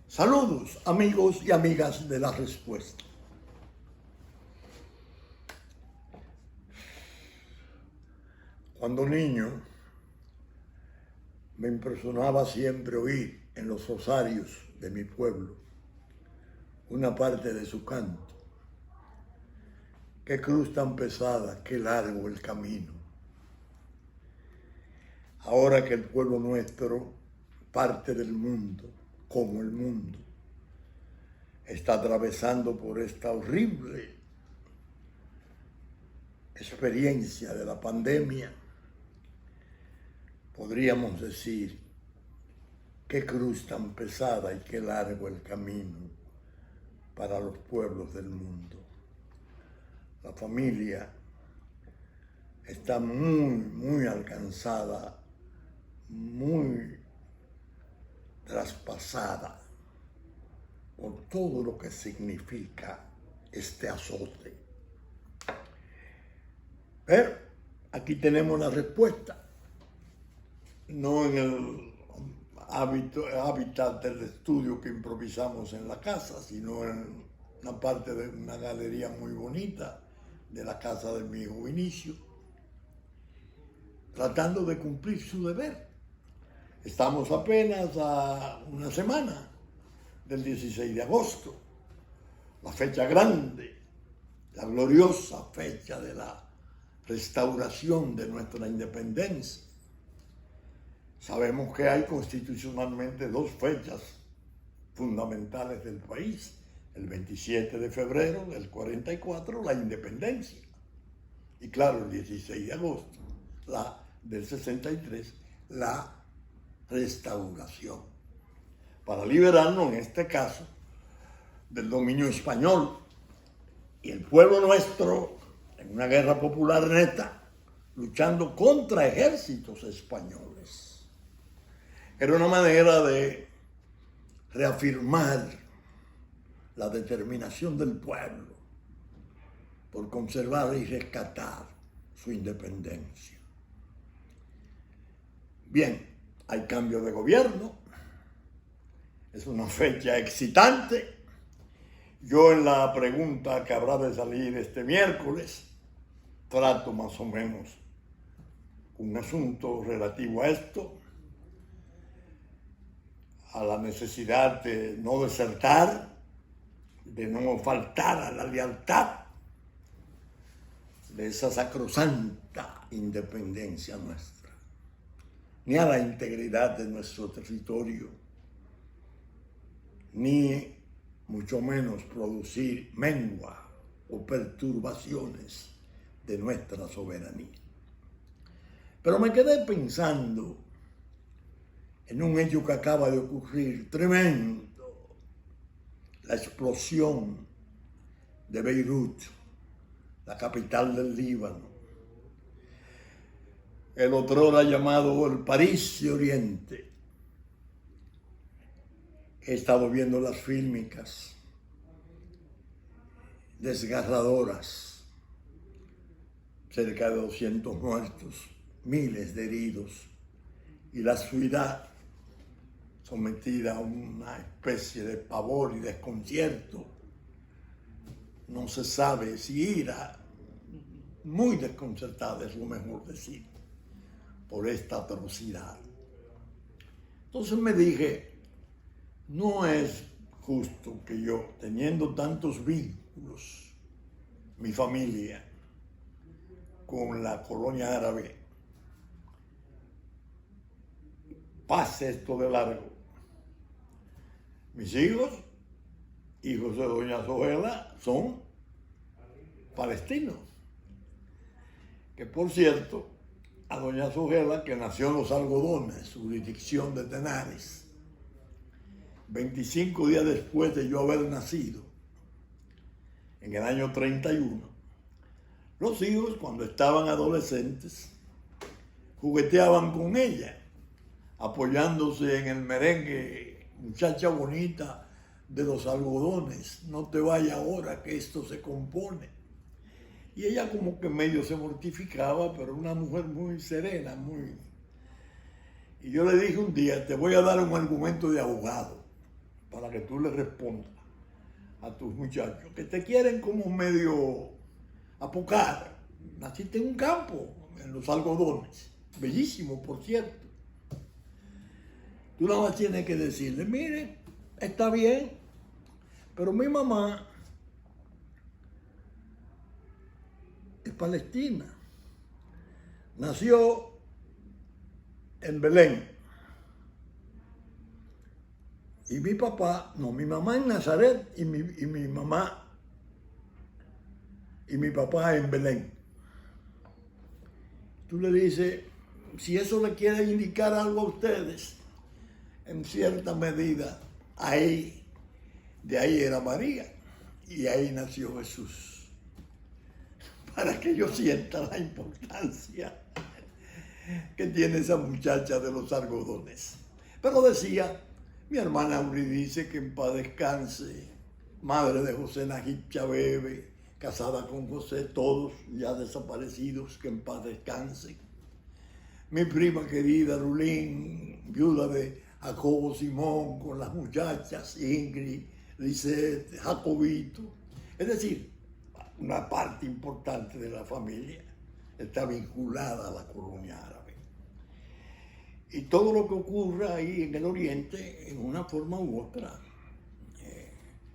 Saludos, amigos y amigas de La Respuesta. Cuando niño, me impresionaba siempre oír en los rosarios de mi pueblo una parte de su canto. Qué cruz tan pesada, qué largo el camino. Ahora que el pueblo nuestro, parte del mundo, como el mundo, está atravesando por esta horrible experiencia de la pandemia, podríamos decir, qué cruz tan pesada y qué largo el camino para los pueblos del mundo. La familia está muy alcanzada, muy traspasada por todo lo que significa este azote. Pero aquí tenemos la respuesta, no en el hábitat del estudio que improvisamos en la casa, sino en una parte de una galería muy bonita de la casa de mi hijo Vinicio, tratando de cumplir su deber. Estamos apenas a una semana del 16 de agosto, la fecha grande, la gloriosa fecha de la restauración de nuestra independencia. Sabemos que hay constitucionalmente dos fechas fundamentales del país: el 27 de febrero del 44, la independencia, y claro, el 16 de agosto, la del 63, la restauración, para liberarnos, en este caso, del dominio español. Y el pueblo nuestro, en una guerra popular neta, luchando contra ejércitos españoles. Era una manera de reafirmar la determinación del pueblo por conservar y rescatar su independencia. Bien, hay cambio de gobierno, es una fecha excitante. Yo, en la pregunta que habrá de salir este miércoles, trato más o menos un asunto relativo a esto, a la necesidad de no desertar, de no faltar a la lealtad de esa sacrosanta independencia nuestra, ni a la integridad de nuestro territorio, ni mucho menos producir mengua o perturbaciones de nuestra soberanía. Pero me quedé pensando en un hecho que acaba de ocurrir, tremendo: la explosión de Beirut, la capital del Líbano, el otrora llamado el París de Oriente. He estado viendo las fílmicas desgarradoras, cerca de 200 muertos, miles de heridos, y la ciudad sometida a una especie de pavor y desconcierto. No se sabe si ira, muy desconcertada es lo mejor decir, por esta atrocidad. Entonces me dije, no es justo que yo, teniendo tantos vínculos, mi familia, con la colonia árabe, pase esto de largo. Mis hijos de doña Zoela, son palestinos. Que, por cierto, a doña Zoela, que nació en Los Algodones, jurisdicción de Tenares, 25 días después de yo haber nacido, en el año 31, los hijos, cuando estaban adolescentes, jugueteaban con ella, apoyándose en el merengue: muchacha bonita de Los Algodones, no te vayas ahora que esto se compone. Y ella como que medio se mortificaba, pero una mujer muy serena, muy... Y yo le dije un día, te voy a dar un argumento de abogado. para que tú le respondas a tus muchachos que te quieren como medio apocar. Naciste en un campo, en los algodones, bellísimo, por cierto. Tú nada más tienes que decirle, mire, está bien, pero mi mamá es palestina. Nació en Belén. Y mi papá, no, mi mamá en Nazaret y mi mamá y mi papá en Belén. Tú le dices, si eso le quiere indicar algo a ustedes, en cierta medida, de ahí era María y ahí nació Jesús. Para que yo sienta la importancia que tiene esa muchacha de los algodones. Pero decía, mi hermana Euridice, que en paz descanse, madre de José Najib Chabebe, casada con José, todos ya desaparecidos, que en paz descansen. Mi prima querida Rulín, viuda de Jacobo Simón, con las muchachas Ingrid, Lisette, Jacobito. Es decir, una parte importante de la familia está vinculada a la colonia árabe. Y todo lo que ocurra ahí en el Oriente, en una forma u otra,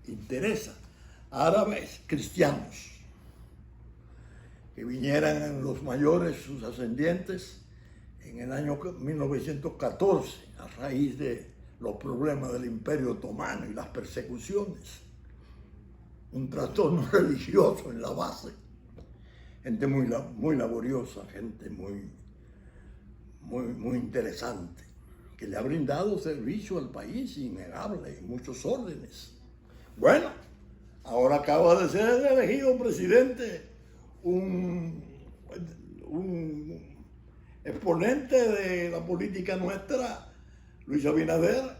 interesa. Árabes cristianos, que vinieran los mayores, sus ascendientes, en el año 1914, a raíz de los problemas del Imperio Otomano y las persecuciones. Un trastorno religioso en la base. Gente muy laboriosa, gente muy interesante, que le ha brindado servicio al país, innegable, en muchos órdenes. Bueno, ahora acaba de ser elegido presidente un exponente de la política nuestra, Luis Abinader,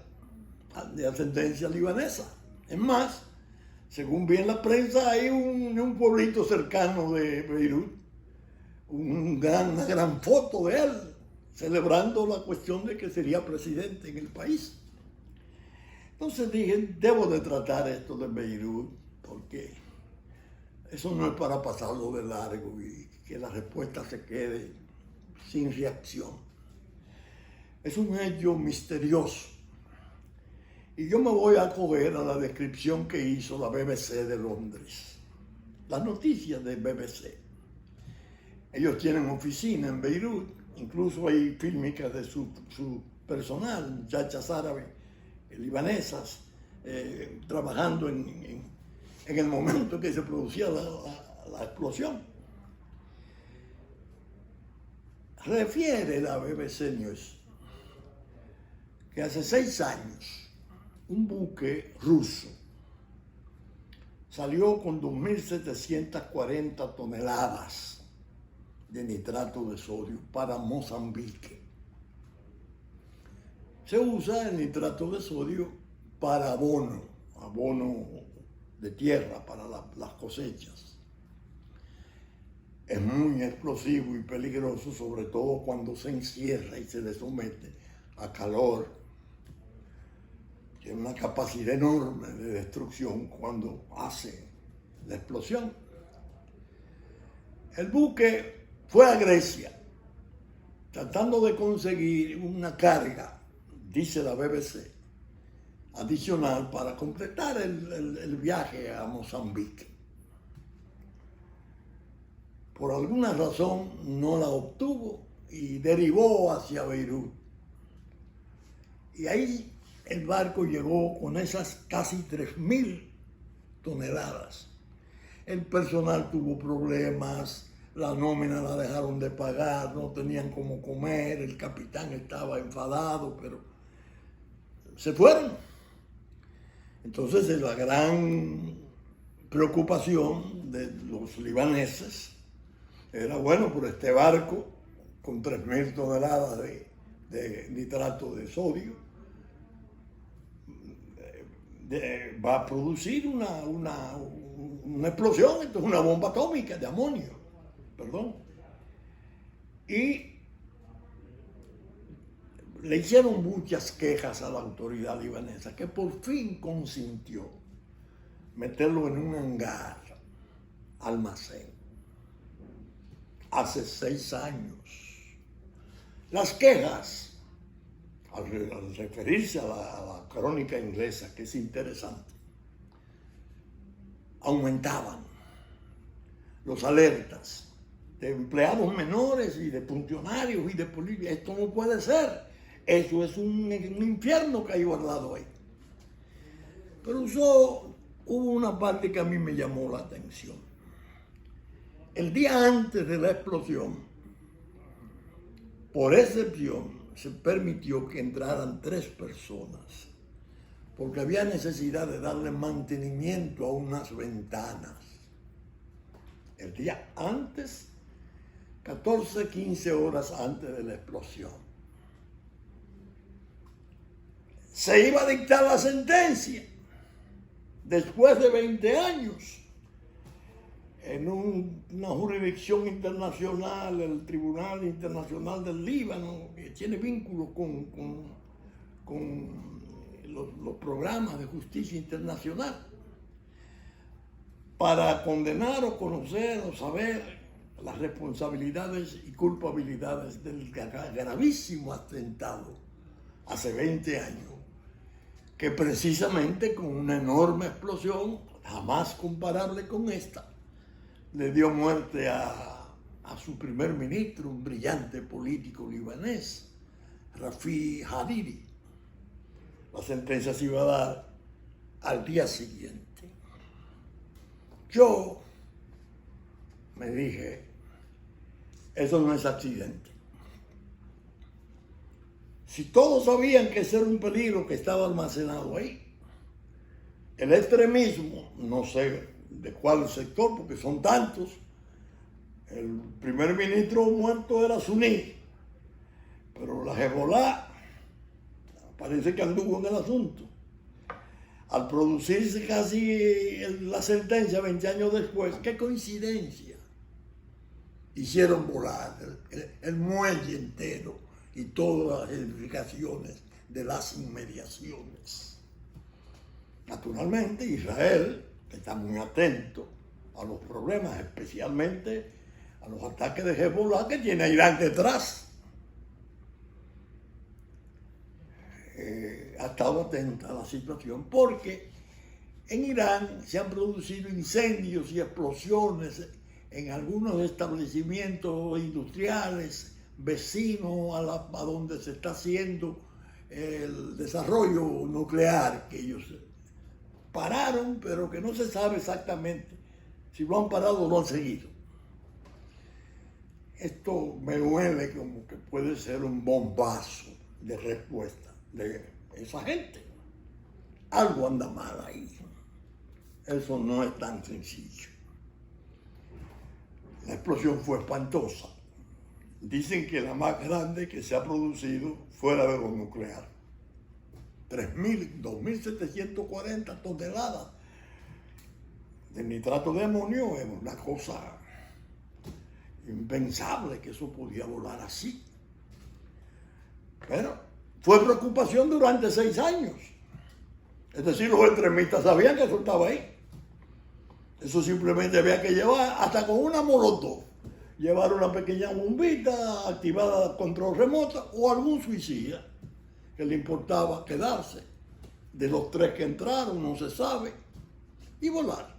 de ascendencia libanesa. Es más, según vi en la prensa, hay un pueblito cercano de Beirut, una gran foto de él, celebrando la cuestión de que sería presidente en el país. Entonces dije, debo de tratar esto de Beirut, porque eso no es para pasarlo de largo y que la respuesta se quede sin reacción. Es un hecho misterioso. Y yo me voy a acoger a la descripción que hizo la BBC de Londres. Las noticias de BBC. Ellos tienen oficina en Beirut, incluso hay fílmicas de su personal, muchachas árabes, libanesas, trabajando en el momento en que se producía la explosión. Refiere la BBC News que hace 6 años un buque ruso salió con 2.740 toneladas de nitrato de sodio para Mozambique. Se usa el nitrato de sodio para abono de tierra para las cosechas. Es muy explosivo y peligroso, sobre todo cuando se encierra y se le somete a calor. Tiene una capacidad enorme de destrucción cuando hace la explosión. El buque fue a Grecia tratando de conseguir una carga, dice la BBC, adicional para completar el viaje a Mozambique. Por alguna razón no la obtuvo y derivó hacia Beirut. Y ahí el barco llegó con esas casi 3.000 toneladas. El personal tuvo problemas, la nómina la dejaron de pagar, no tenían cómo comer, el capitán estaba enfadado, pero se fueron. Entonces la gran preocupación de los libaneses era, bueno, por este barco con 3.000 toneladas de nitrato de sodio va a producir una explosión, esto es una bomba atómica de amonio, perdón. Y le hicieron muchas quejas a la autoridad libanesa, que por fin consintió meterlo en un hangar, almacén, hace 6 años. Las quejas, al referirse a la crónica inglesa, que es interesante, aumentaban los alertas de empleados menores y de funcionarios y de políticos. Esto no puede ser. Eso es un infierno que hay guardado ahí. Pero hubo una parte que a mí me llamó la atención. El día antes de la explosión, por excepción, se permitió que entraran 3 personas, porque había necesidad de darle mantenimiento a unas ventanas. El día antes, 14, 15 horas antes de la explosión. Se iba a dictar la sentencia después de 20 años en una jurisdicción internacional, el Tribunal Internacional del Líbano, que tiene vínculos con los programas de justicia internacional, para condenar o conocer o saber las responsabilidades y culpabilidades del gravísimo atentado hace 20 años, que precisamente con una enorme explosión, jamás comparable con esta, le dio muerte a su primer ministro, un brillante político libanés, Rafi Hariri. La sentencia se iba a dar al día siguiente. Yo me dije, eso no es accidente. Si todos sabían que ese era un peligro que estaba almacenado ahí, el extremismo, no sé de cuál sector, porque son tantos, el primer ministro muerto era suní, pero la Hezbollah parece que anduvo en el asunto. Al producirse casi la sentencia 20 años después, qué coincidencia, hicieron volar el muelle entero y todas las edificaciones de las inmediaciones. Naturalmente, Israel está muy atento a los problemas, especialmente a los ataques de Hezbollah que tiene a Irán detrás. Ha estado atenta a la situación porque en Irán se han producido incendios y explosiones en algunos establecimientos industriales vecinos a donde se está haciendo el desarrollo nuclear, que ellos pararon, pero que no se sabe exactamente si lo han parado o lo han seguido. Esto me huele como que puede ser un bombazo de respuesta de esa gente. Algo anda mal ahí. Eso no es tan sencillo. La explosión fue espantosa. Dicen que la más grande que se ha producido fuera de lo nuclear. 2.740 toneladas de nitrato de amonio es una cosa impensable que eso podía volar así. Pero fue preocupación durante 6 años. Es decir, los extremistas sabían que eso estaba ahí. Eso simplemente había que llevar, hasta con una molotov, llevar una pequeña bombita activada a control remoto o algún suicida que le importaba quedarse. De los 3 que entraron, no se sabe, y volar.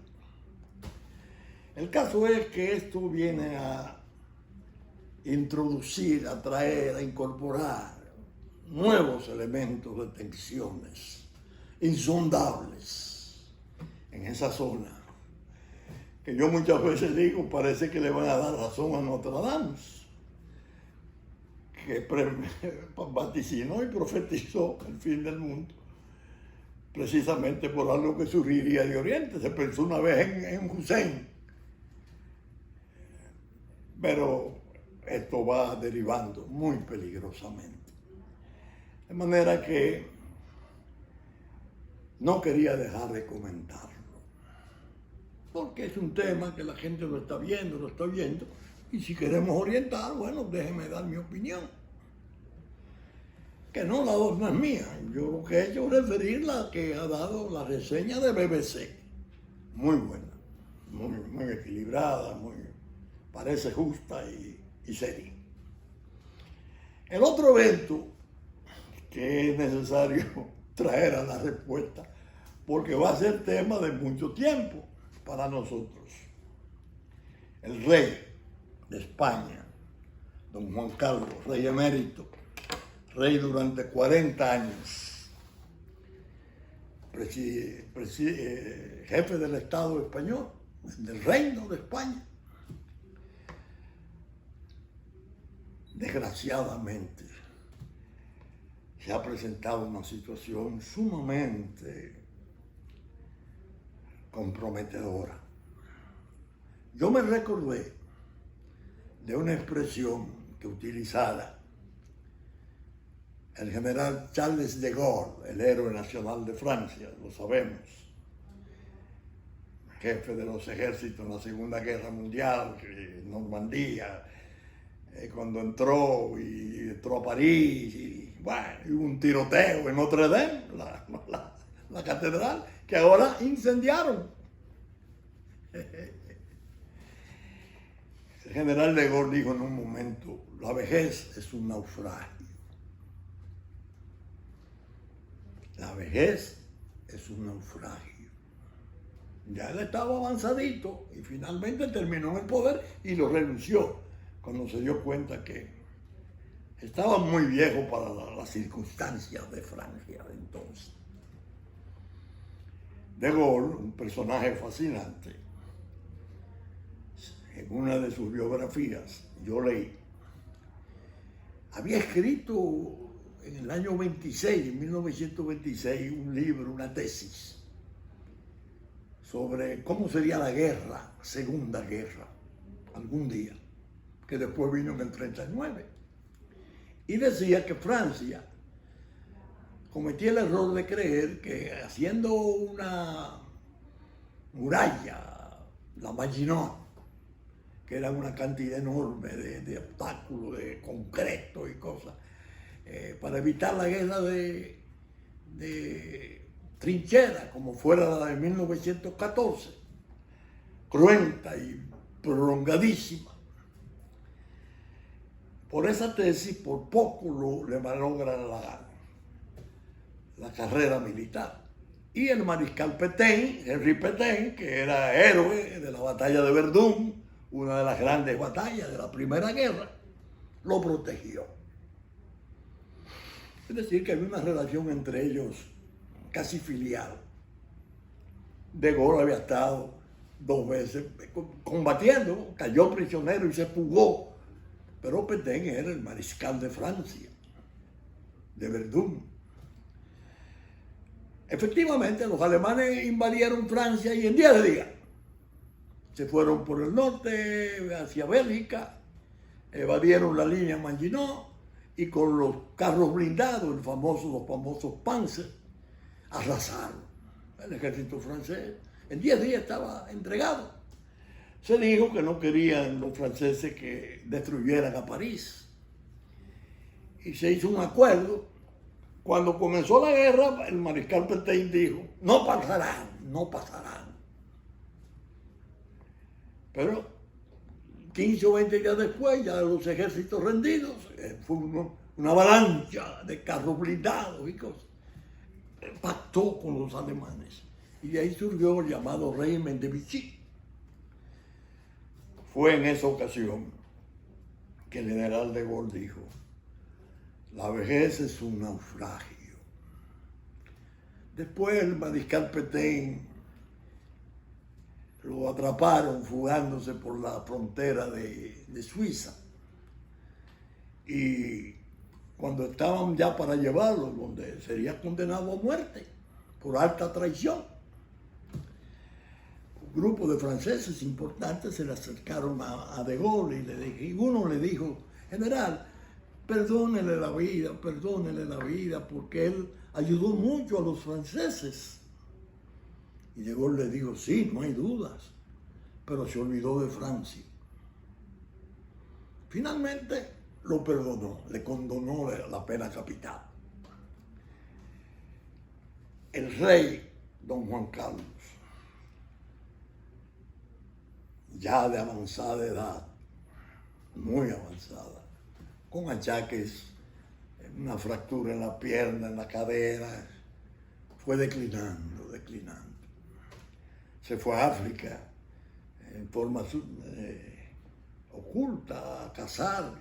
El caso es que esto viene a introducir, a traer, a incorporar nuevos elementos de tensiones insondables en esa zona, que yo muchas veces digo, parece que le van a dar razón a Notre Dame, que vaticinó y profetizó el fin del mundo, precisamente por algo que surgiría de Oriente. Se pensó una vez en Hussein, pero esto va derivando muy peligrosamente. De manera que no quería dejar de comentarlo, porque es un tema que la gente lo está viendo, y si queremos orientar, bueno, déjeme dar mi opinión. que no, la voz no es mía. Yo lo que he hecho es referir la que ha dado la reseña de BBC. Muy buena, muy equilibrada, parece justa y seria. El otro evento que es necesario traer a la respuesta, porque va a ser tema de mucho tiempo para nosotros. El rey de España, don Juan Carlos, rey emérito, rey durante 40 años, jefe del Estado español, del Reino de España. Desgraciadamente, se ha presentado una situación sumamente comprometedora. Yo me recordé de una expresión que utilizara el general Charles de Gaulle, el héroe nacional de Francia, lo sabemos, jefe de los ejércitos en la Segunda Guerra Mundial, en Normandía, cuando entró a París, y bueno, hubo un tiroteo en Notre Dame, la catedral, que ahora incendiaron. El general de Gaulle dijo en un momento: la vejez es un naufragio. La vejez es un naufragio. Ya él estaba avanzadito y finalmente terminó en el poder y lo renunció cuando se dio cuenta que estaba muy viejo para las circunstancias de Francia de entonces. De Gaulle, un personaje fascinante, en una de sus biografías, yo leí, había escrito en el año 26, en 1926, un libro, una tesis, sobre cómo sería la guerra, Segunda Guerra, algún día, que después vino en el 39. Y decía que Francia cometía el error de creer que haciendo una muralla, la Maginot, que era una cantidad enorme de obstáculos, de concreto y cosas, para evitar la guerra de trinchera, como fuera la de 1914, cruenta y prolongadísima. Por esa tesis, por poco le malogran la carrera militar. Y el mariscal Pétain, Henri Pétain, que era héroe de la batalla de Verdún, una de las grandes batallas de la Primera Guerra, lo protegió. Es decir, que había una relación entre ellos casi filial. De Gaulle había estado 2 veces combatiendo, cayó prisionero y se fugó. Pero Pétain era el mariscal de Francia, de Verdún. Efectivamente, los alemanes invadieron Francia y en 10 días se fueron por el norte hacia Bélgica, evadieron la línea Maginot y con los carros blindados, los famosos Panzer, arrasaron. El ejército francés en 10 días estaba entregado. Se dijo que no querían los franceses que destruyeran a París. Y se hizo un acuerdo. Cuando comenzó la guerra, el mariscal Pétain dijo: no pasarán, no pasarán. Pero 15 o 20 días después, ya los ejércitos rendidos, fue una avalancha de carros blindados y cosas. Pactó con los alemanes. Y de ahí surgió el llamado régimen de Vichy. Fue en esa ocasión que el general de Gaulle dijo: la vejez es un naufragio. Después el mariscal Pétain lo atraparon fugándose por la frontera de Suiza. Y cuando estaban ya para llevarlo, donde sería condenado a muerte por alta traición, un grupo de franceses importantes se le acercaron a De Gaulle y uno le dijo: general, perdónele la vida, porque él ayudó mucho a los franceses. Y De Gaulle le dijo: sí, no hay dudas, pero se olvidó de Francia. Finalmente lo perdonó, le condonó la pena capital. el rey don Juan Carlos, ya de avanzada edad, muy avanzada, con achaques, una fractura en la pierna, en la cadera, fue declinando. Se fue a África en forma oculta a cazar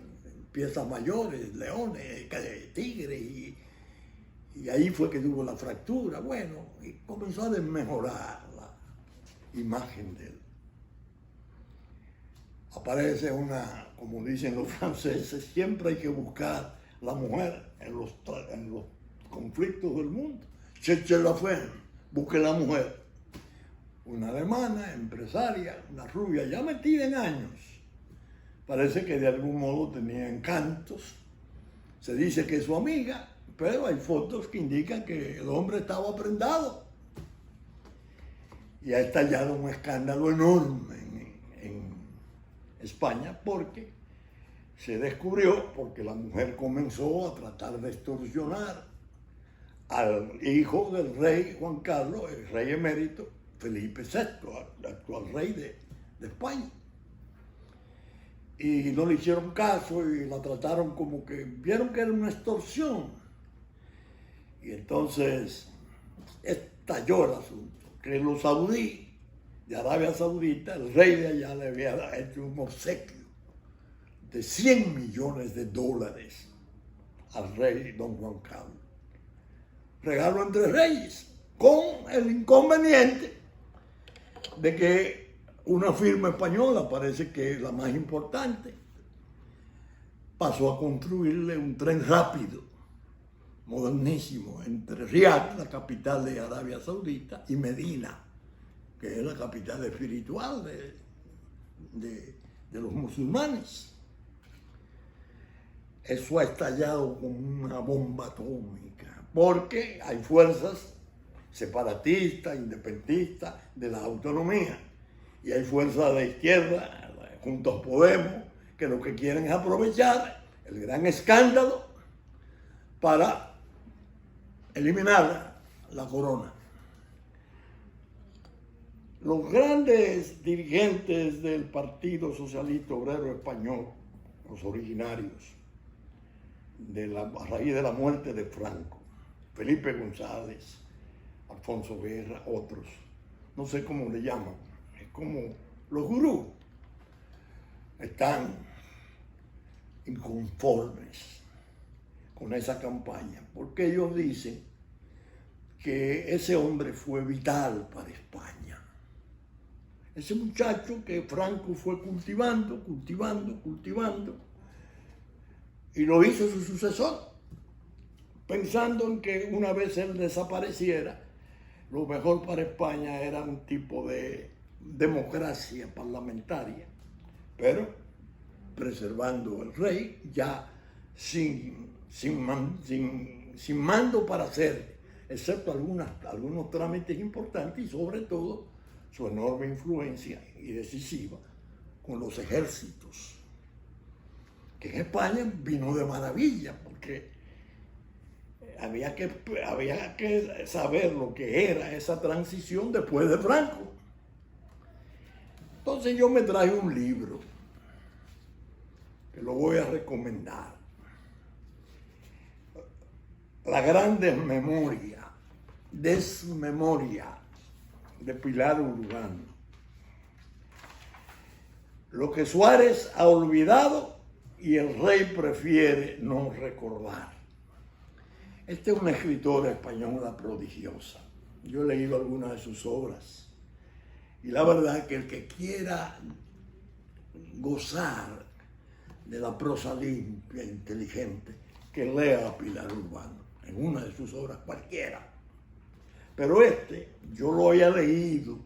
piezas mayores, leones, tigres, y ahí fue que tuvo la fractura. Bueno, y comenzó a desmejorar la imagen de él. Aparece como dicen los franceses, siempre hay que buscar la mujer en los conflictos del mundo. Cherchez la fue, busque la mujer. Una alemana, empresaria, una rubia, ya metida en años. Parece que de algún modo tenía encantos. Se dice que es su amiga, pero hay fotos que indican que el hombre estaba prendado. Y ha estallado un escándalo enorme en España porque se descubrió, porque la mujer comenzó a tratar de extorsionar al hijo del rey Juan Carlos, el rey emérito, Felipe VI, el actual rey de España. Y no le hicieron caso y la trataron como que vieron que era una extorsión. Y entonces estalló el asunto, que los saudíes de Arabia Saudita, el rey de allá le había hecho un obsequio de 100 millones de dólares al rey don Juan Carlos. Regalo entre reyes, con el inconveniente de que una firma española, parece que es la más importante, pasó a construirle un tren rápido, modernísimo, entre Riad, la capital de Arabia Saudita, y Medina, que es la capital espiritual de los musulmanes. Eso ha estallado como una bomba atómica, porque hay fuerzas separatistas, independentistas de la autonomía, y hay fuerzas de izquierda, Juntos Podemos, que lo que quieren es aprovechar el gran escándalo para eliminar la corona. Los grandes dirigentes del Partido Socialista Obrero Español, los originarios, a raíz de la muerte de Franco, Felipe González, Alfonso Guerra, otros, no sé cómo le llaman, es como los gurús, están inconformes con esa campaña, porque ellos dicen que ese hombre fue vital para España. Ese muchacho que Franco fue cultivando, y lo hizo su sucesor, pensando en que una vez él desapareciera, lo mejor para España era un tipo de democracia parlamentaria, pero preservando el rey, ya sin mando para hacer, excepto algunos trámites importantes y sobre todo su enorme influencia y decisiva con los ejércitos, que en España vino de maravilla, porque había que saber lo que era esa transición después de Franco. Entonces yo me traje un libro que lo voy a recomendar. La gran desmemoria de Pilar Urbano. Lo que Suárez ha olvidado y el rey prefiere no recordar. Esta es una escritora española prodigiosa. Yo he leído algunas de sus obras. Y la verdad es que el que quiera gozar de la prosa limpia, inteligente, que lea a Pilar Urbano en una de sus obras cualquiera. Pero yo lo había leído.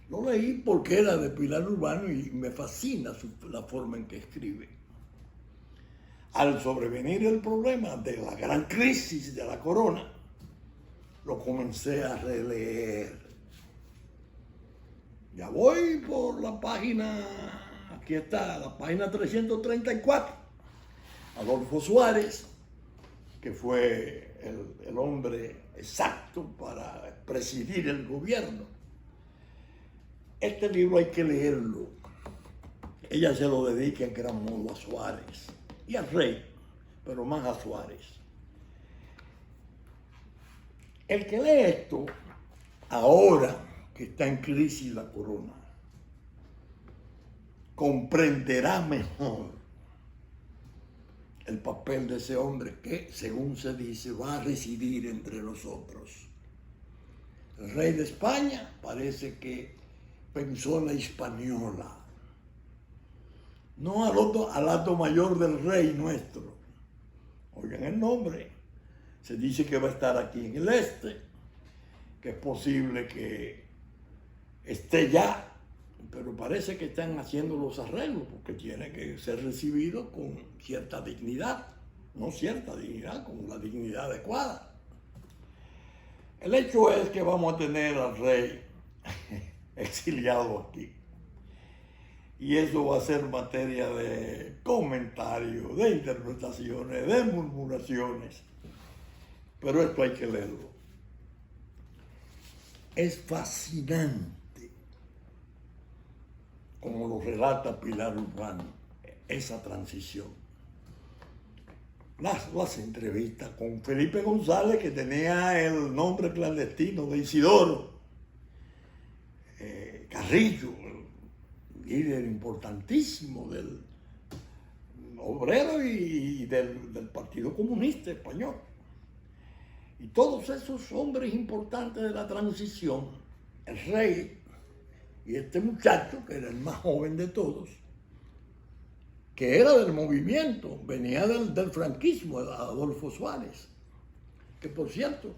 Lo leí porque era de Pilar Urbano y me fascina la forma en que escribe. Al sobrevenir el problema de la gran crisis de la corona, lo comencé a releer. Ya voy por la página, aquí está, la página 334. Adolfo Suárez, que fue el hombre exacto para presidir el gobierno. Este libro hay que leerlo. Ella se lo dedica en gran modo a Suárez y al rey, pero más a Suárez. El que lee esto, ahora que está en crisis la corona, comprenderá mejor el papel de ese hombre que, según se dice, va a residir entre nosotros. El rey de España parece que pensó en la hispaniola, no al alto mayor del rey nuestro. Oigan el nombre. Se dice que va a estar aquí en el este, que es posible que esté ya, pero parece que están haciendo los arreglos porque tiene que ser recibido con cierta dignidad, no cierta dignidad, con la dignidad adecuada. El hecho es que vamos a tener al rey exiliado aquí. Y eso va a ser materia de comentarios, de interpretaciones, de murmuraciones. Pero esto hay que leerlo. Es fascinante, como lo relata Pilar Urbano, esa transición. Las entrevistas con Felipe González, que tenía el nombre clandestino de Isidoro Carrillo, líder importantísimo del obrero y del Partido Comunista Español. Y todos esos hombres importantes de la transición, el rey y este muchacho, que era el más joven de todos, que era del movimiento, venía del franquismo, Adolfo Suárez, que por cierto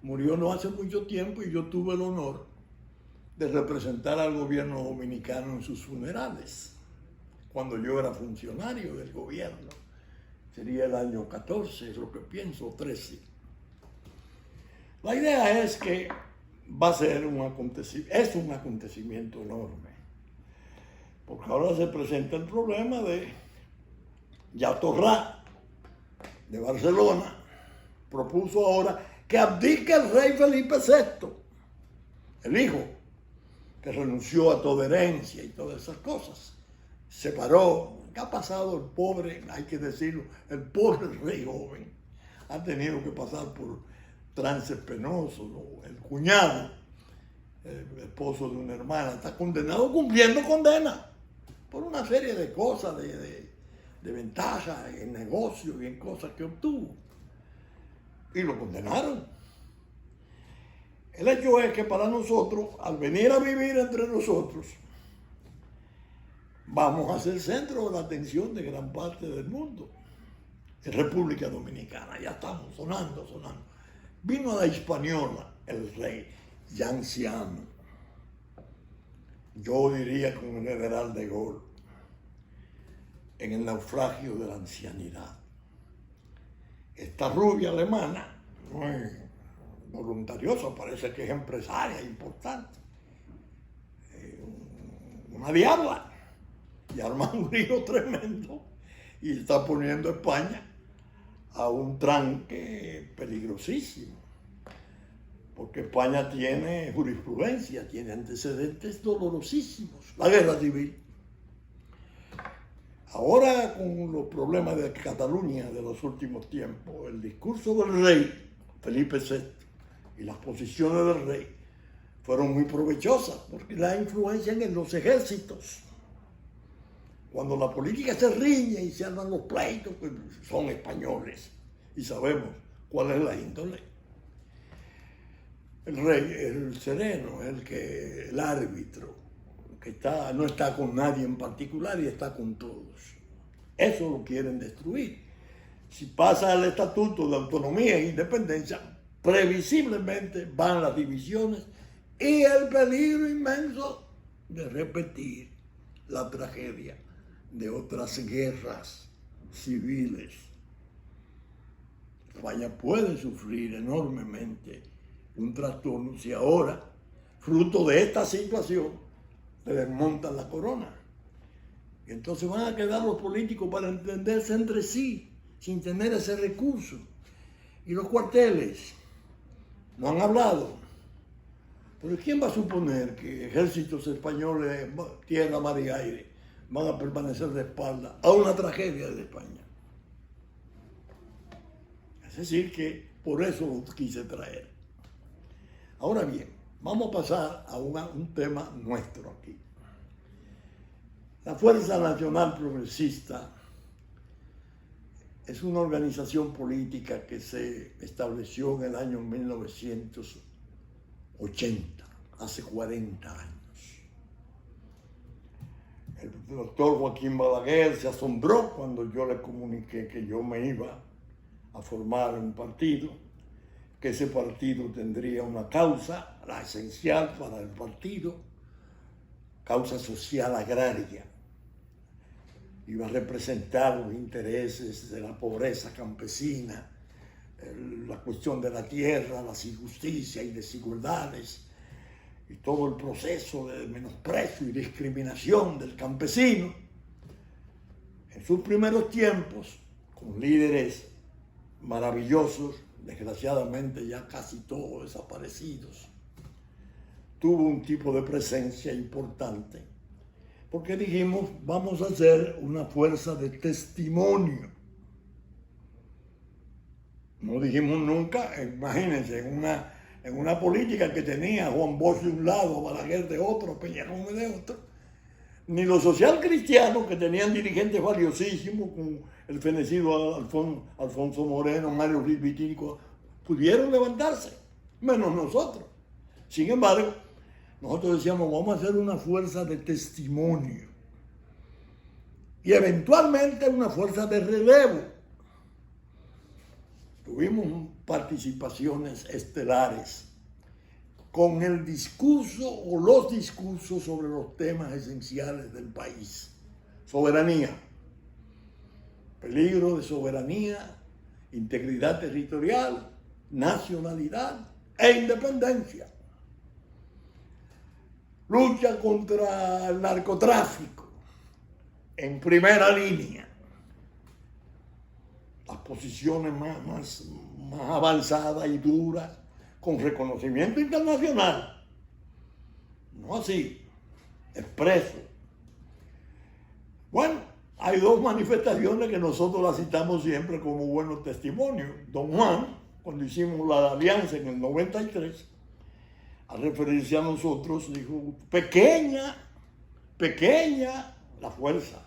murió no hace mucho tiempo y yo tuve el honor de representar al gobierno dominicano en sus funerales, cuando yo era funcionario del gobierno. Sería el año 14, es lo que pienso, 13. La idea es que va a ser es un acontecimiento enorme, porque ahora se presenta el problema de Yatorrá, de Barcelona, propuso ahora que abdique el rey Felipe VI, el hijo, que renunció a toda herencia y todas esas cosas. Se paró. ¿Qué ha pasado el pobre, hay que decirlo, el pobre rey joven? Ha tenido que pasar por trances penosos, ¿no? El cuñado, el esposo de una hermana, está condenado cumpliendo condena por una serie de cosas, de ventajas en negocios y en cosas que obtuvo. Y lo condenaron. El hecho es que para nosotros, al venir a vivir entre nosotros, vamos a ser centro de la atención de gran parte del mundo. En República Dominicana, ya estamos sonando. Vino a la hispaniola el rey, ya anciano. Yo diría con el general de Gaulle, en el naufragio de la ancianidad. Esta rubia alemana, muy voluntariosa, parece que es empresaria importante, una diabla, y arma un lío tremendo y está poniendo a España a un tranque peligrosísimo, porque España tiene jurisprudencia, tiene antecedentes dolorosísimos, la guerra civil. Ahora, con los problemas de Cataluña de los últimos tiempos, el discurso del rey Felipe VI y las posiciones del rey fueron muy provechosas porque la influencian en los ejércitos. Cuando la política se riñe y se arman los pleitos, pues son españoles y sabemos cuál es la índole. El rey es el sereno, el árbitro, que no está con nadie en particular y está con todos. Eso lo quieren destruir. Si pasa el estatuto de autonomía e independencia, previsiblemente van las divisiones y el peligro inmenso de repetir la tragedia de otras guerras civiles. España puede sufrir enormemente un trastorno si ahora, fruto de esta situación, le desmontan la corona. Y entonces van a quedar los políticos para entenderse entre sí, sin tener ese recurso. Y los cuarteles no han hablado. Pero ¿quién va a suponer que ejércitos españoles, tierra, mar y aire, van a permanecer de espalda a una tragedia de España? Es decir, que por eso lo quise traer. Ahora bien, vamos a pasar a un tema nuestro aquí. La Fuerza Nacional Progresista es una organización política que se estableció en el año 1980, hace 40 años. El doctor Joaquín Balaguer se asombró cuando yo le comuniqué que yo me iba a formar un partido, que ese partido tendría una causa, la esencial para el partido, causa social agraria. Iba a representar los intereses de la pobreza campesina, la cuestión de la tierra, las injusticias y desigualdades, y todo el proceso de menosprecio y discriminación del campesino. En sus primeros tiempos, con líderes maravillosos, desgraciadamente ya casi todos desaparecidos, tuvo un tipo de presencia importante, porque dijimos, vamos a hacer una fuerza de testimonio. No dijimos nunca, imagínense, en una política que tenía Juan Bosch de un lado, Balaguer de otro, Peña Gómez de otro, ni los social cristianos, que tenían dirigentes valiosísimos, como el fenecido Alfonso Moreno, Mario Ruiz Vitínico, pudieron levantarse, menos nosotros. Sin embargo, nosotros decíamos, vamos a hacer una fuerza de testimonio y eventualmente una fuerza de relevo. Tuvimos participaciones estelares con el discurso o los discursos sobre los temas esenciales del país. Soberanía, peligro de soberanía, integridad territorial, nacionalidad e independencia. Lucha contra el narcotráfico, en primera línea. Las posiciones más avanzadas y duras, con reconocimiento internacional. No así, expreso. Bueno, hay dos manifestaciones que nosotros las citamos siempre como buenos testimonios. Don Juan, cuando hicimos la alianza en el 93, al referirse a nosotros, dijo, pequeña la fuerza,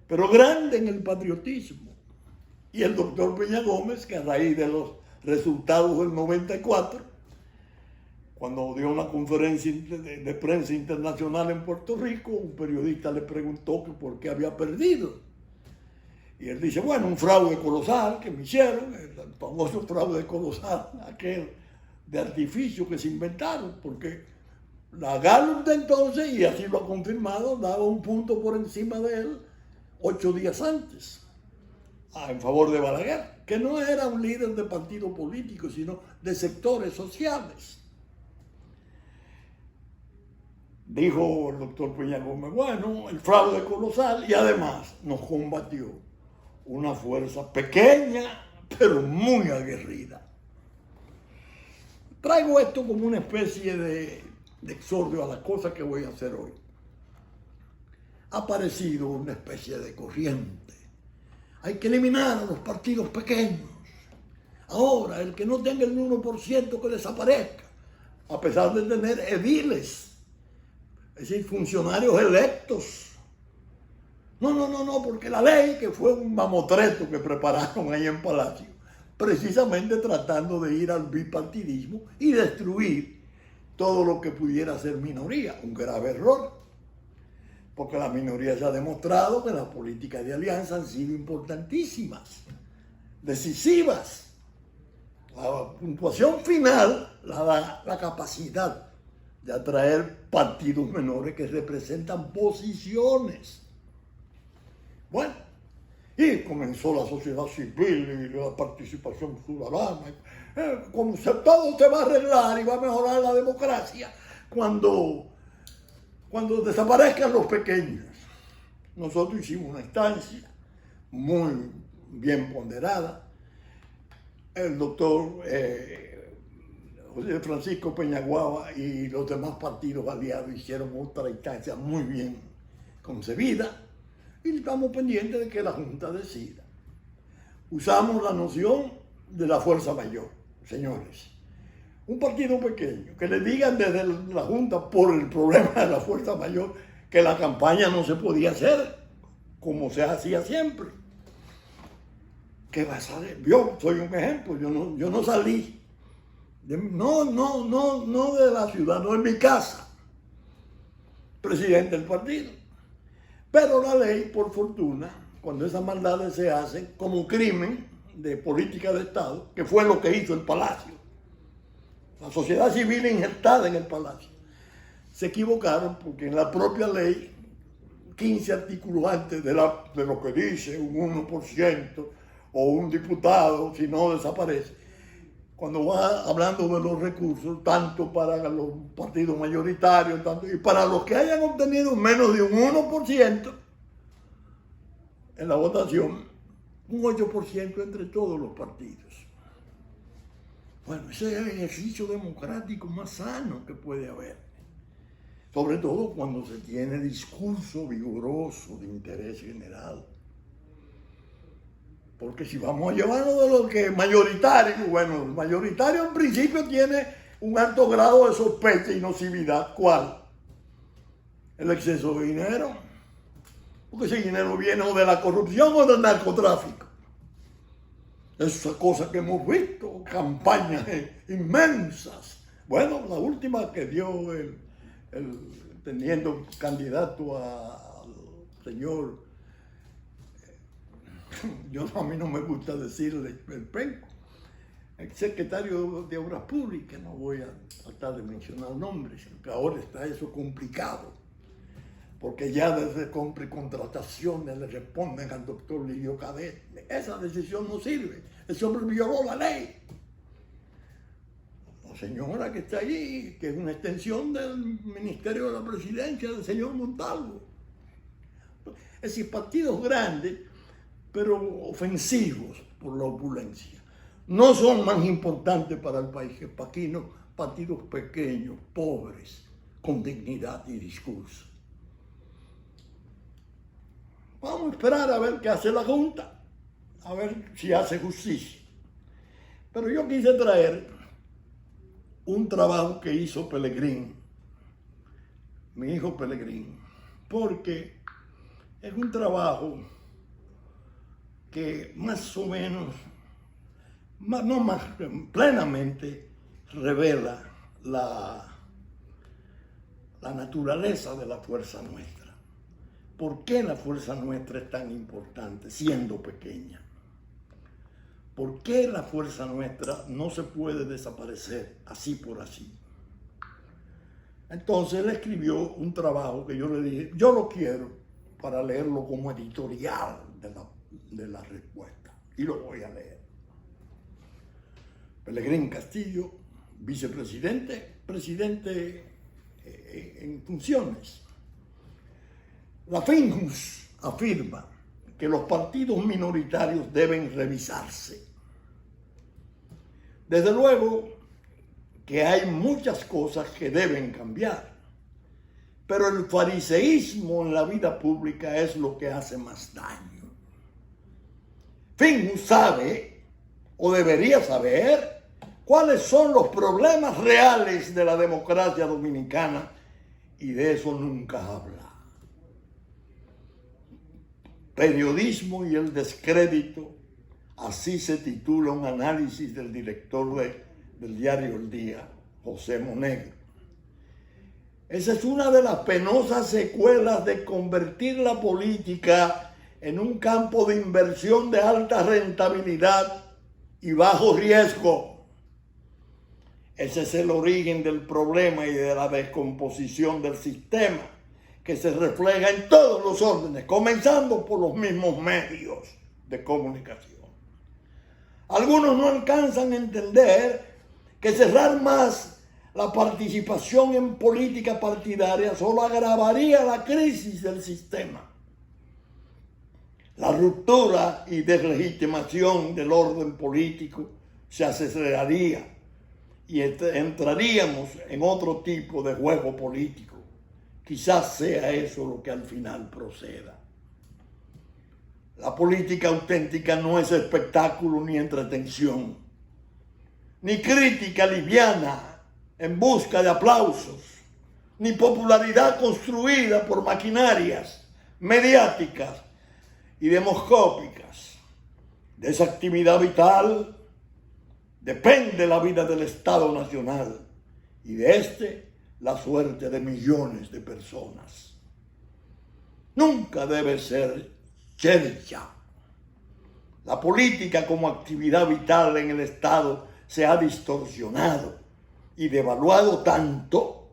pero grande en el patriotismo. Y el doctor Peña Gómez, que a raíz de los resultados del 94, cuando dio una conferencia de prensa internacional en Puerto Rico, un periodista le preguntó que por qué había perdido. Y él dice, bueno, un fraude colosal que me hicieron, el famoso fraude colosal, aquel de artificio que se inventaron, porque la Gallup de entonces, y así lo ha confirmado, daba un punto por encima de él 8 días antes, en favor de Balaguer, que no era un líder de partido político, sino de sectores sociales. Dijo el doctor Peña Gómez, bueno, el fraude colosal, y además nos combatió una fuerza pequeña, pero muy aguerrida. Traigo esto como una especie de exordio a las cosas que voy a hacer hoy. Ha aparecido una especie de corriente. Hay que eliminar a los partidos pequeños. Ahora, el que no tenga el 1% que desaparezca, a pesar de tener ediles, es decir, funcionarios electos. No, porque la ley, que fue un mamotreto que prepararon ahí en Palacio, precisamente tratando de ir al bipartidismo y destruir todo lo que pudiera ser minoría, un grave error, porque la minoría se ha demostrado que las políticas de alianza han sido importantísimas, decisivas. La puntuación final la da la capacidad de atraer partidos menores que representan posiciones. Bueno, y comenzó la sociedad civil y la participación ciudadana. Como todo se va a arreglar y va a mejorar la democracia cuando desaparezcan los pequeños. Nosotros hicimos una instancia muy bien ponderada el doctor José Francisco Peñaguaba y los demás partidos aliados hicieron otra instancia muy bien concebida y estamos pendientes de que la Junta decida. Usamos la noción de la fuerza mayor, señores. Un partido pequeño, que le digan desde la Junta por el problema de la fuerza mayor que la campaña no se podía hacer como se hacía siempre. ¿Qué va a salir? Yo soy un ejemplo, yo no salí. No de la ciudad, no en mi casa. Presidente del partido. Pero la ley, por fortuna, cuando esas maldades se hacen como crimen de política de Estado, que fue lo que hizo el Palacio, la sociedad civil injertada en el Palacio, se equivocaron porque en la propia ley, 15 artículos antes de lo que dice un 1% o un diputado, si no desaparece, cuando va hablando de los recursos, tanto para los partidos mayoritarios, y para los que hayan obtenido menos de un 1% en la votación, un 8% entre todos los partidos. Bueno, ese es el ejercicio democrático más sano que puede haber. Sobre todo cuando se tiene discurso vigoroso de interés general. Porque si vamos a llevarnos de lo que es mayoritario, bueno, el mayoritario en principio tiene un alto grado de sospecha y nocividad. ¿Cuál? El exceso de dinero. Porque ese dinero viene o de la corrupción o del narcotráfico. Esa cosa que hemos visto, campañas inmensas. Bueno, la última que dio teniendo candidato al señor, a mí no me gusta decirle el penco, el secretario de Obras Públicas, no voy a tratar de mencionar nombres, porque ahora está eso complicado, porque ya desde compra y contrataciones le responden al doctor Lidio Cadet. Esa decisión no sirve, ese hombre violó la ley. La señora que está ahí, que es una extensión del Ministerio de la Presidencia del señor Montalvo. Es decir, partidos grandes, pero ofensivos por la opulencia. No son más importantes para el país que partidos pequeños, pobres, con dignidad y discurso. Vamos a esperar a ver qué hace la Junta, a ver si hace justicia. Pero yo quise traer un trabajo que hizo Pelegrín, mi hijo Pelegrín, porque es un trabajo que más o menos, plenamente revela la naturaleza de la fuerza nuestra. ¿Por qué la fuerza nuestra es tan importante siendo pequeña? ¿Por qué la fuerza nuestra no se puede desaparecer así por así? Entonces él escribió un trabajo que yo le dije, yo lo quiero para leerlo como editorial de la respuesta. Y lo voy a leer. Pelegrín Castillo, vicepresidente, presidente en funciones. La FINJUS afirma que los partidos minoritarios deben revisarse. Desde luego que hay muchas cosas que deben cambiar, pero el fariseísmo en la vida pública es lo que hace más daño. FINJUS sabe, o debería saber, cuáles son los problemas reales de la democracia dominicana, y de eso nunca habla. Periodismo y el descrédito, así se titula un análisis del director del diario El Día, José Monegro. Esa es una de las penosas secuelas de convertir la política en un campo de inversión de alta rentabilidad y bajo riesgo. Ese es el origen del problema y de la descomposición del sistema, que se refleja en todos los órdenes, comenzando por los mismos medios de comunicación. Algunos no alcanzan a entender que cerrar más la participación en política partidaria solo agravaría la crisis del sistema. La ruptura y deslegitimación del orden político se aceleraría y entraríamos en otro tipo de juego político. Quizás sea eso lo que al final proceda. La política auténtica no es espectáculo ni entretención, ni crítica liviana en busca de aplausos, ni popularidad construida por maquinarias mediáticas y demoscópicas. De esa actividad vital depende la vida del Estado Nacional y de la suerte de millones de personas. Nunca debe ser chercha. La política como actividad vital en el Estado se ha distorsionado y devaluado tanto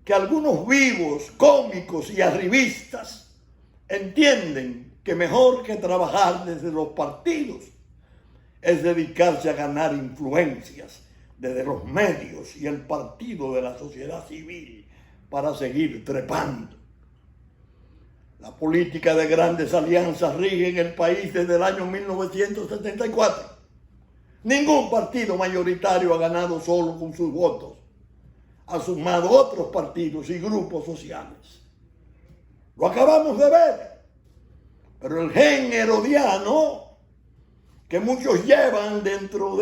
que algunos vivos, cómicos y arribistas entienden que mejor que trabajar desde los partidos es dedicarse a ganar influencias desde los medios y el partido de la sociedad civil para seguir trepando. La política de grandes alianzas rige en el país desde el año 1974. Ningún partido mayoritario ha ganado solo con sus votos. Ha sumado otros partidos y grupos sociales. Lo acabamos de ver. Pero el gen herodiano que muchos llevan dentro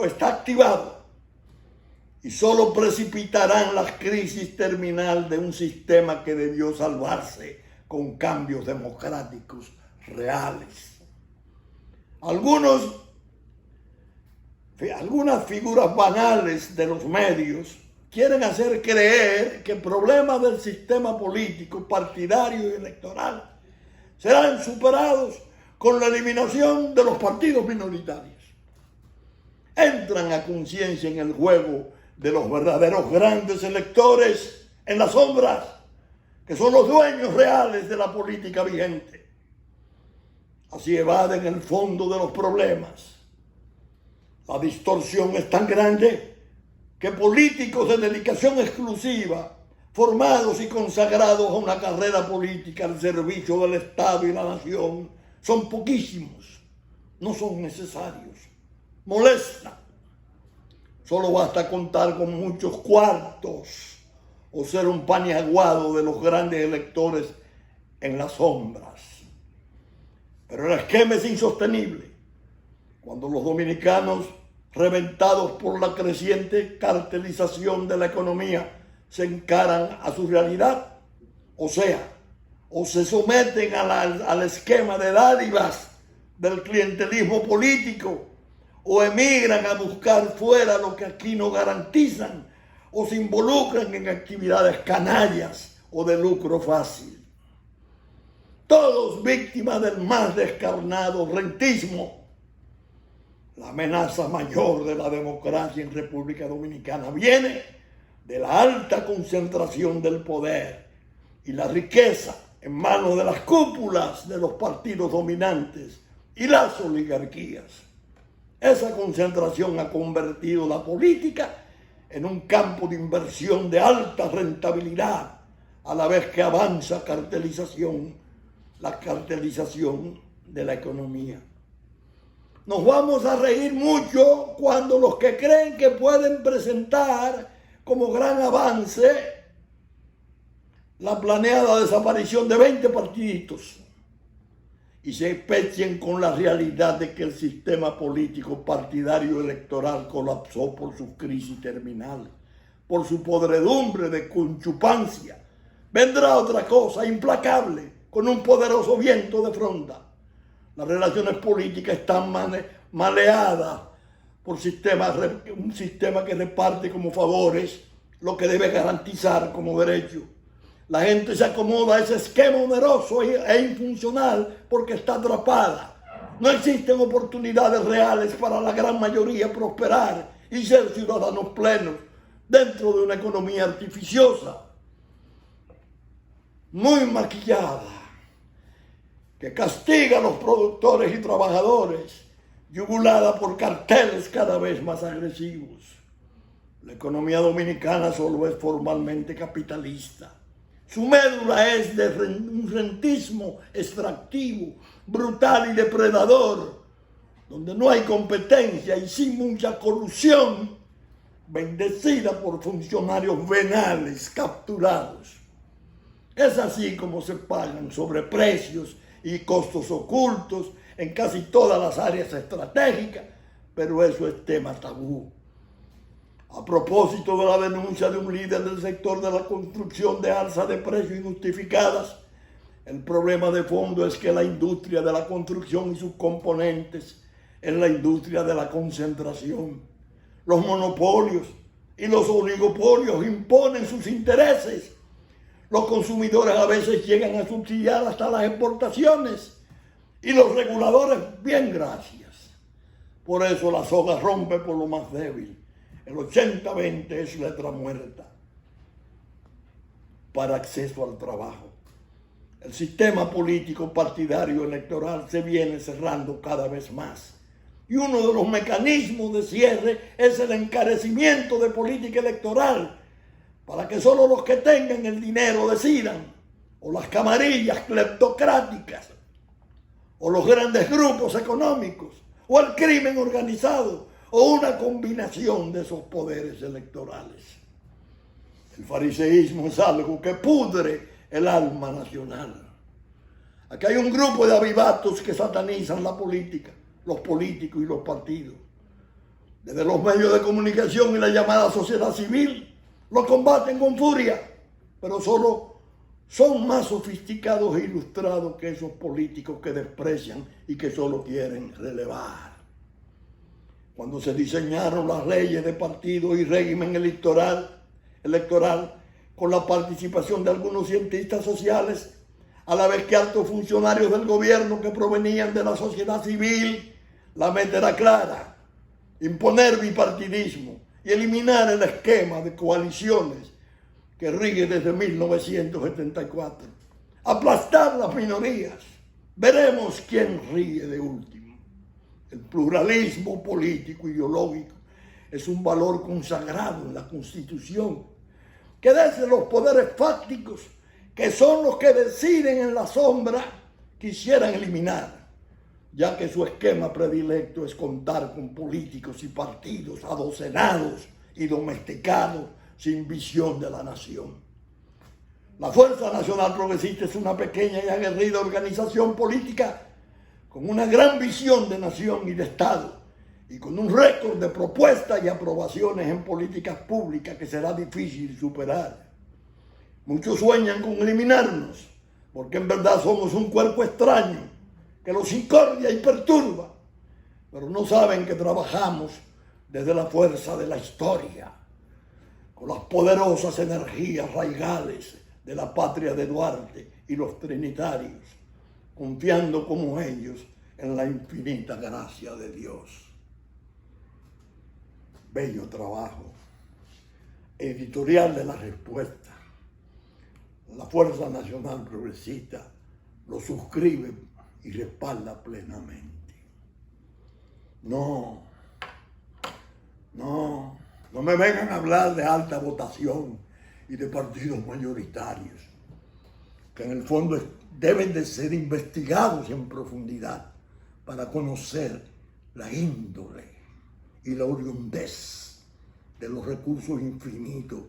está activado y solo precipitarán la crisis terminal de un sistema que debió salvarse con cambios democráticos reales. Algunas figuras banales de los medios quieren hacer creer que problemas del sistema político, partidario y electoral serán superados con la eliminación de los partidos minoritarios. Entran a conciencia en el juego de los verdaderos grandes electores en las sombras, que son los dueños reales de la política vigente. Así evaden el fondo de los problemas. La distorsión es tan grande que políticos de dedicación exclusiva, formados y consagrados a una carrera política al servicio del Estado y la nación, son poquísimos, no son necesarios, molestan. Solo basta contar con muchos cuartos o ser un paniaguado de los grandes electores en las sombras. Pero el esquema es insostenible cuando los dominicanos, reventados por la creciente cartelización de la economía, se encaran a su realidad, o sea, o se someten al esquema de dádivas del clientelismo político, o emigran a buscar fuera lo que aquí no garantizan, o se involucran en actividades canallas o de lucro fácil. Todos víctimas del más descarnado rentismo. La amenaza mayor de la democracia en República Dominicana viene de la alta concentración del poder y la riqueza en manos de las cúpulas de los partidos dominantes y las oligarquías. Esa concentración ha convertido la política en un campo de inversión de alta rentabilidad, a la vez que avanza la cartelización de la economía. Nos vamos a reír mucho cuando los que creen que pueden presentar como gran avance la planeada desaparición de 20 partiditos y se pechen con la realidad de que el sistema político partidario electoral colapsó por su crisis terminal, por su podredumbre de conchupancia. Vendrá otra cosa implacable con un poderoso viento de fronda. Las relaciones políticas están maleadas por un sistema que reparte como favores lo que debe garantizar como derecho. La gente se acomoda a ese esquema oneroso e infuncional porque está atrapada. No existen oportunidades reales para la gran mayoría prosperar y ser ciudadanos plenos dentro de una economía artificiosa, muy maquillada, que castiga a los productores y trabajadores, yugulada por carteles cada vez más agresivos. La economía dominicana solo es formalmente capitalista. Su médula es de un rentismo extractivo, brutal y depredador, donde no hay competencia y sin mucha corrupción, bendecida por funcionarios venales capturados. Es así como se pagan sobreprecios y costos ocultos en casi todas las áreas estratégicas, pero eso es tema tabú. A propósito de la denuncia de un líder del sector de la construcción de alza de precios injustificadas, el problema de fondo es que la industria de la construcción y sus componentes es la industria de la concentración. Los monopolios y los oligopolios imponen sus intereses. Los consumidores a veces llegan a subsidiar hasta las exportaciones y los reguladores, bien gracias. Por eso la soga rompe por lo más débil. El 80-20 es letra muerta para acceso al trabajo. El sistema político partidario electoral se viene cerrando cada vez más. Y uno de los mecanismos de cierre es el encarecimiento de política electoral para que solo los que tengan el dinero decidan, o las camarillas cleptocráticas, o los grandes grupos económicos, o el crimen organizado, o una combinación de esos poderes electorales. El fariseísmo es algo que pudre el alma nacional. Aquí hay un grupo de avivatos que satanizan la política, los políticos y los partidos. Desde los medios de comunicación y la llamada sociedad civil, lo combaten con furia, pero solo son más sofisticados e ilustrados que esos políticos que desprecian y que solo quieren relevar. Cuando se diseñaron las leyes de partido y régimen electoral, con la participación de algunos cientistas sociales, a la vez que altos funcionarios del gobierno que provenían de la sociedad civil, la meta era clara: imponer bipartidismo y eliminar el esquema de coaliciones que rige desde 1974. Aplastar las minorías. Veremos quién ríe de último. El pluralismo político ideológico es un valor consagrado en la Constitución que desde los poderes fácticos, que son los que deciden en la sombra, quisieran eliminar, ya que su esquema predilecto es contar con políticos y partidos adocenados y domesticados sin visión de la nación. La Fuerza Nacional Progresista es una pequeña y aguerrida organización política con una gran visión de nación y de Estado, y con un récord de propuestas y aprobaciones en políticas públicas que será difícil superar. Muchos sueñan con eliminarnos, porque en verdad somos un cuerpo extraño que los incordia y perturba, pero no saben que trabajamos desde la fuerza de la historia, con las poderosas energías raigales de la patria de Duarte y los trinitarios, confiando como ellos en la infinita gracia de Dios. Bello trabajo. Editorial de La Respuesta. La Fuerza Nacional Progresista lo suscribe y respalda plenamente. No me vengan a hablar de alta votación y de partidos mayoritarios, que en el fondo deben de ser investigados en profundidad para conocer la índole y la oriundez de los recursos infinitos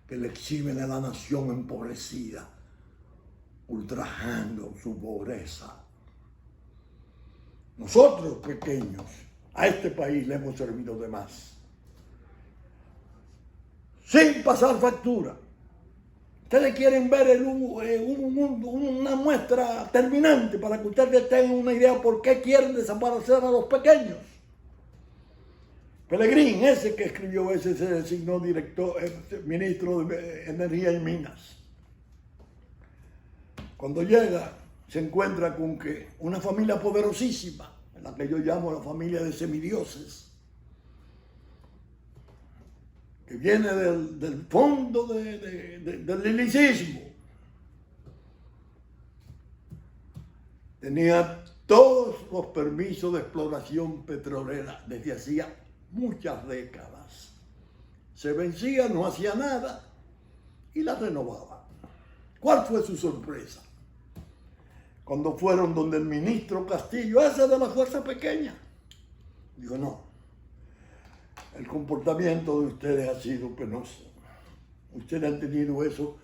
que le exhiben a la nación empobrecida, ultrajando su pobreza. Nosotros, pequeños, a este país le hemos servido de más, sin pasar factura. Ustedes quieren ver una muestra terminante para que ustedes tengan una idea por qué quieren desaparecer a los pequeños. Pelegrín, ese que escribió ese, se designó ministro de Energía y Minas. Cuando llega, se encuentra con que una familia poderosísima, la que yo llamo la familia de semidioses, que viene del fondo del lilicismo, tenía todos los permisos de exploración petrolera desde hacía muchas décadas. Se vencía, no hacía nada y la renovaba. ¿Cuál fue su sorpresa? Cuando fueron donde el ministro Castillo, ese de la fuerza pequeña, Digo, no, el comportamiento de ustedes ha sido penoso. Ustedes han tenido eso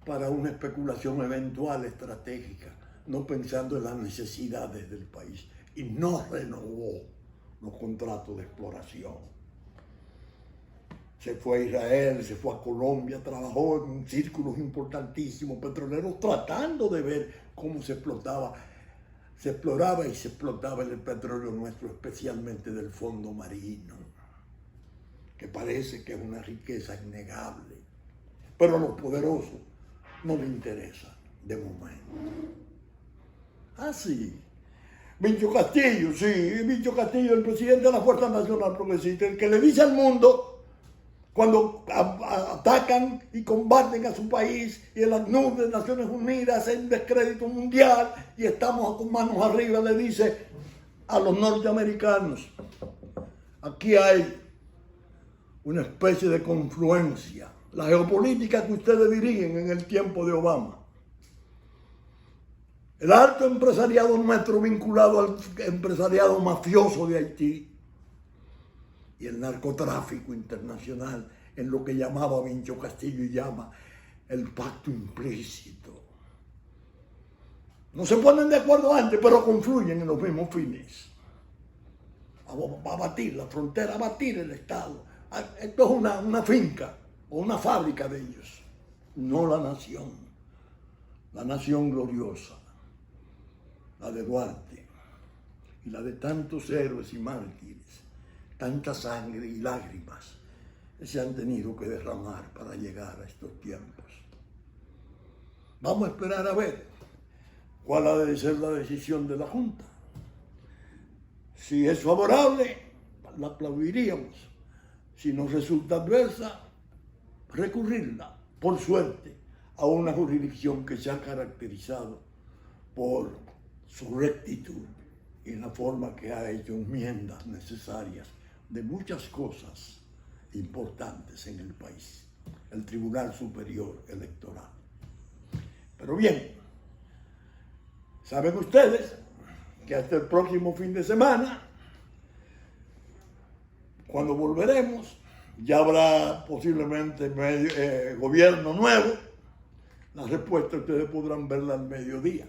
para una especulación eventual estratégica, no pensando en las necesidades del país. Y no renovó los contratos de exploración. Se fue a Israel, se fue a Colombia, trabajó en círculos importantísimos petroleros tratando de ver cómo se exploraba y se explotaba el petróleo nuestro, especialmente del fondo marino, que parece que es una riqueza innegable. Pero a los poderosos no les interesa de momento. Ah, sí. Vincho Castillo, sí, Vincho Castillo, el presidente de la Fuerza Nacional Progresista, el que le dice al mundo cuando atacan y combaten a su país y en las nubes de Naciones Unidas en descrédito mundial y estamos con manos arriba, le dice a los norteamericanos, aquí hay una especie de confluencia, la geopolítica que ustedes dirigen en el tiempo de Obama. El alto empresariado nuestro vinculado al empresariado mafioso de Haití y el narcotráfico internacional en lo que llamaba Vincho Castillo y llama el pacto implícito. No se ponen de acuerdo antes, pero confluyen en los mismos fines. A batir la frontera, a batir el Estado. Esto es una finca o una fábrica de ellos, no la nación gloriosa, la de Duarte y la de tantos héroes y mártires, tanta sangre y lágrimas que se han tenido que derramar para llegar a estos tiempos. Vamos a esperar a ver cuál ha de ser la decisión de la Junta. Si es favorable, la aplaudiríamos. Si nos resulta adversa, recurrirla, por suerte, a una jurisdicción que se ha caracterizado por su rectitud y la forma que ha hecho enmiendas necesarias de muchas cosas importantes en el país, el Tribunal Superior Electoral. Pero bien, saben ustedes que hasta el próximo fin de semana, cuando volveremos, ya habrá posiblemente gobierno nuevo. La respuesta ustedes podrán verla al mediodía.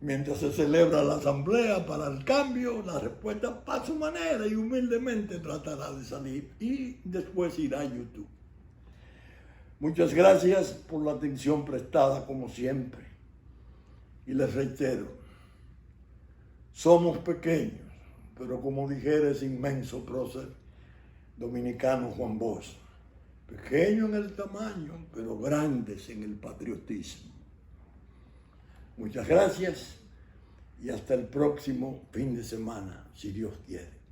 Mientras se celebra la asamblea para el cambio, la respuesta a su manera y humildemente tratará de salir y después irá a YouTube. Muchas gracias por la atención prestada como siempre. Y les reitero, somos pequeños, pero como dijera ese inmenso prócer dominicano Juan Bosch, pequeños en el tamaño, pero grandes en el patriotismo. Muchas gracias y hasta el próximo fin de semana, si Dios quiere.